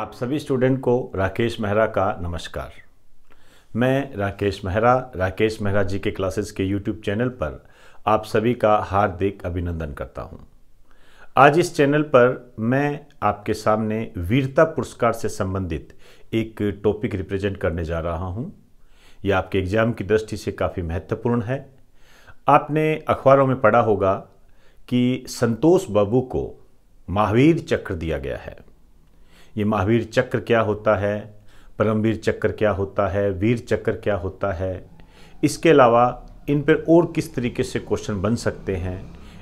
आप सभी स्टूडेंट को राकेश मेहरा का नमस्कार। मैं राकेश मेहरा जी के क्लासेस के यूट्यूब चैनल पर आप सभी का हार्दिक अभिनंदन करता हूं। आज इस चैनल पर मैं आपके सामने वीरता पुरस्कार से संबंधित एक टॉपिक रिप्रेजेंट करने जा रहा हूं। यह आपके एग्जाम की दृष्टि से काफ़ी महत्वपूर्ण है। आपने अखबारों में पढ़ा होगा कि संतोष बाबू को महावीर चक्र दिया गया है। ये महावीर चक्र क्या होता है, परमवीर चक्र क्या होता है, वीर चक्र क्या होता है, इसके अलावा इन पर और किस तरीके से क्वेश्चन बन सकते हैं,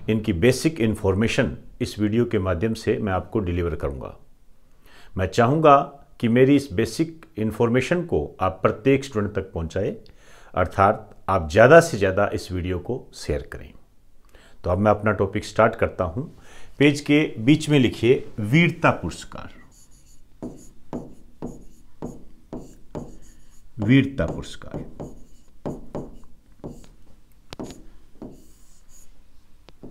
इनकी बेसिक इन्फॉर्मेशन इस वीडियो के माध्यम से मैं आपको डिलीवर करूंगा। मैं चाहूँगा कि मेरी इस बेसिक इन्फॉर्मेशन को आप प्रत्येक स्टूडेंट तक पहुँचाए, अर्थात आप ज़्यादा से ज़्यादा इस वीडियो को शेयर करें। तो अब मैं अपना टॉपिक स्टार्ट करता हूँ। पेज के बीच में लिखिए वीरता पुरस्कार। वीरता पुरस्कार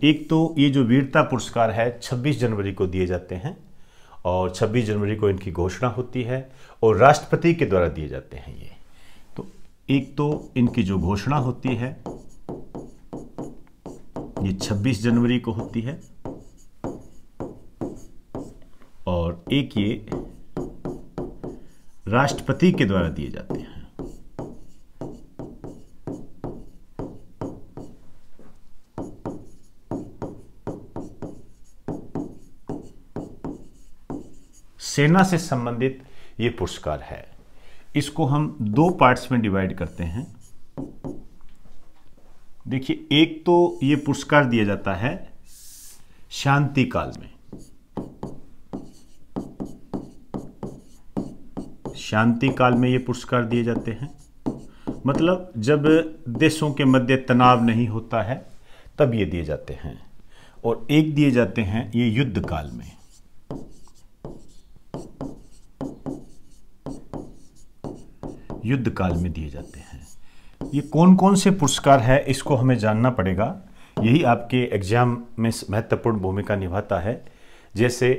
एक तो ये जो वीरता पुरस्कार है 26 जनवरी को दिए जाते हैं और 26 जनवरी को इनकी घोषणा होती है और राष्ट्रपति के द्वारा दिए जाते हैं। ये तो एक तो इनकी जो घोषणा होती है ये 26 जनवरी को होती है और एक ये राष्ट्रपति के द्वारा दिए जाते हैं। सेना से संबंधित ये पुरस्कार है। इसको हम दो पार्ट्स में डिवाइड करते हैं। देखिए, एक तो ये पुरस्कार दिया जाता है शांति काल में। शांति काल में ये पुरस्कार दिए जाते हैं, मतलब जब देशों के मध्य तनाव नहीं होता है तब ये दिए जाते हैं। और एक दिए जाते हैं ये युद्ध काल में। युद्ध काल में दिए जाते हैं। ये कौन कौन से पुरस्कार है इसको हमें जानना पड़ेगा। यही आपके एग्जाम में महत्वपूर्ण भूमिका निभाता है। जैसे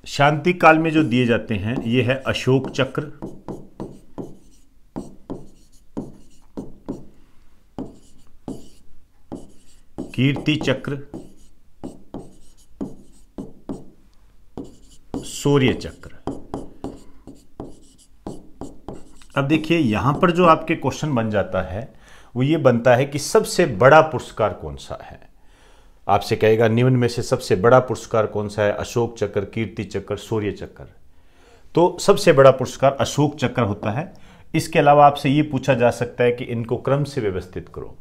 शांति काल में जो दिए जाते हैं ये है अशोक चक्र, कीर्ति चक्र, शौर्य चक्र। अब देखिए, यहां पर जो आपके क्वेश्चन बन जाता है वो ये बनता है कि सबसे बड़ा पुरस्कार कौन सा है। आपसे कहेगा निम्न में से सबसे बड़ा पुरस्कार कौन सा है, अशोक चक्र, कीर्ति चक्र, शौर्य चक्र। तो सबसे बड़ा पुरस्कार अशोक चक्र होता है। इसके अलावा आपसे ये पूछा जा सकता है कि इनको क्रम से व्यवस्थित करो।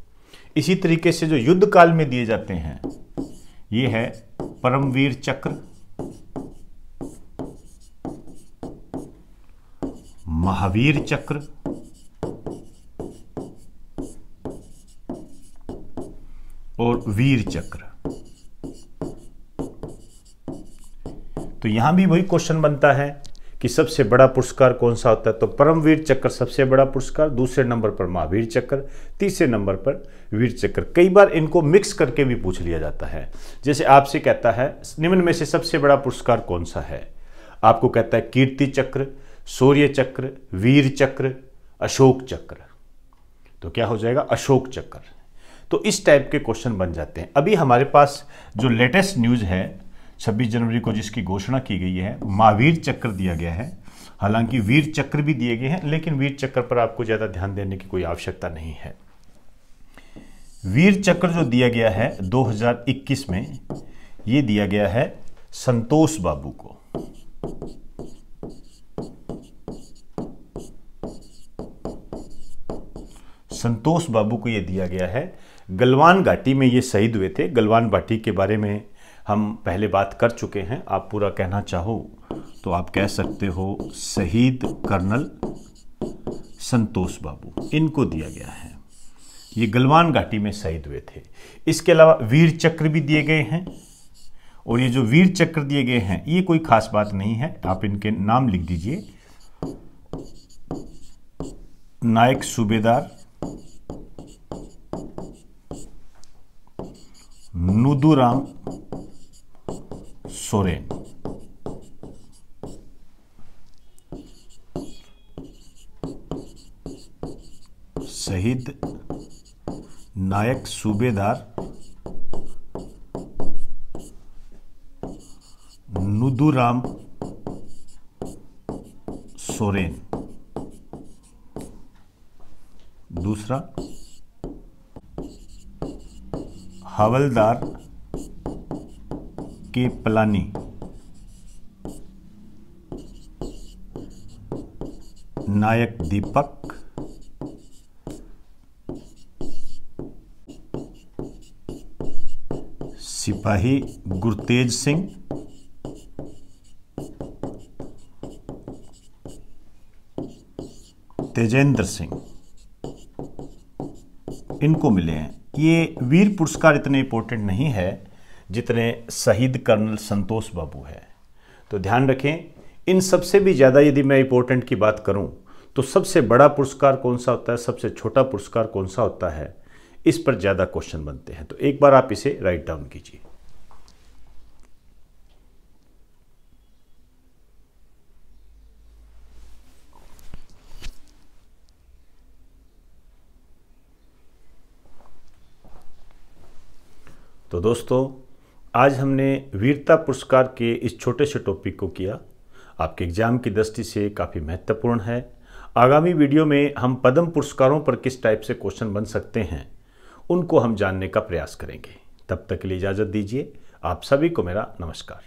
इसी तरीके से जो युद्ध काल में दिए जाते हैं ये है परमवीर चक्र, महावीर चक्र, और वीर चक्र। तो यहां भी वही क्वेश्चन बनता है कि सबसे बड़ा पुरस्कार कौन सा होता है। तो परमवीर चक्र सबसे बड़ा पुरस्कार, दूसरे नंबर पर महावीर चक्र, तीसरे नंबर पर वीर चक्र। कई बार इनको मिक्स करके भी पूछ लिया जाता है। जैसे आपसे कहता है निम्न में से सबसे बड़ा पुरस्कार कौन सा है, आपको कहता है कीर्ति चक्र, शौर्य चक्र, वीर चक्र, अशोक चक्र। तो क्या हो जाएगा, अशोक चक्र। तो इस टाइप के क्वेश्चन बन जाते हैं। अभी हमारे पास जो लेटेस्ट न्यूज़ है 26 जनवरी को जिसकी घोषणा की गई है, महावीर चक्र दिया गया है। हालांकि वीर चक्र भी दिए गए हैं, लेकिन वीर चक्र पर आपको ज़्यादा ध्यान देने की कोई आवश्यकता नहीं है। वीर चक्र जो दिया गया है 2021 में, ये दिया गया है संतोष बाबू को। संतोष बाबू को ये दिया गया है। गलवान घाटी में ये शहीद हुए थे। गलवान घाटी के बारे में हम पहले बात कर चुके हैं। आप पूरा कहना चाहो तो आप कह सकते हो शहीद कर्नल संतोष बाबू, इनको दिया गया है। ये गलवान घाटी में शहीद हुए थे। इसके अलावा वीर चक्र भी दिए गए हैं। और ये जो वीर चक्र दिए गए हैं ये कोई खास बात नहीं है, आप इनके नाम लिख दीजिए। नायक सूबेदार नुदुराम सोरेन, शहीद नायक सूबेदार नुदुराम सोरेन। दूसरा, हवलदार के पलानी नायक दीपक सिपाही गुरतेज सिंह तेजेंद्र सिंह, इनको मिले हैं। ये वीर पुरस्कार इतने इंपॉर्टेंट नहीं है जितने शहीद कर्नल संतोष बाबू है। तो ध्यान रखें, इन सबसे भी ज़्यादा यदि मैं इंपॉर्टेंट की बात करूं तो सबसे बड़ा पुरस्कार कौन सा होता है, सबसे छोटा पुरस्कार कौन सा होता है, इस पर ज़्यादा क्वेश्चन बनते हैं। तो एक बार आप इसे राइट डाउन कीजिए। तो दोस्तों, आज हमने वीरता पुरस्कार के इस छोटे से टॉपिक को किया। आपके एग्जाम की दृष्टि से काफ़ी महत्वपूर्ण है। आगामी वीडियो में हम पद्म पुरस्कारों पर किस टाइप से क्वेश्चन बन सकते हैं उनको हम जानने का प्रयास करेंगे। तब तक के लिए इजाज़त दीजिए। आप सभी को मेरा नमस्कार।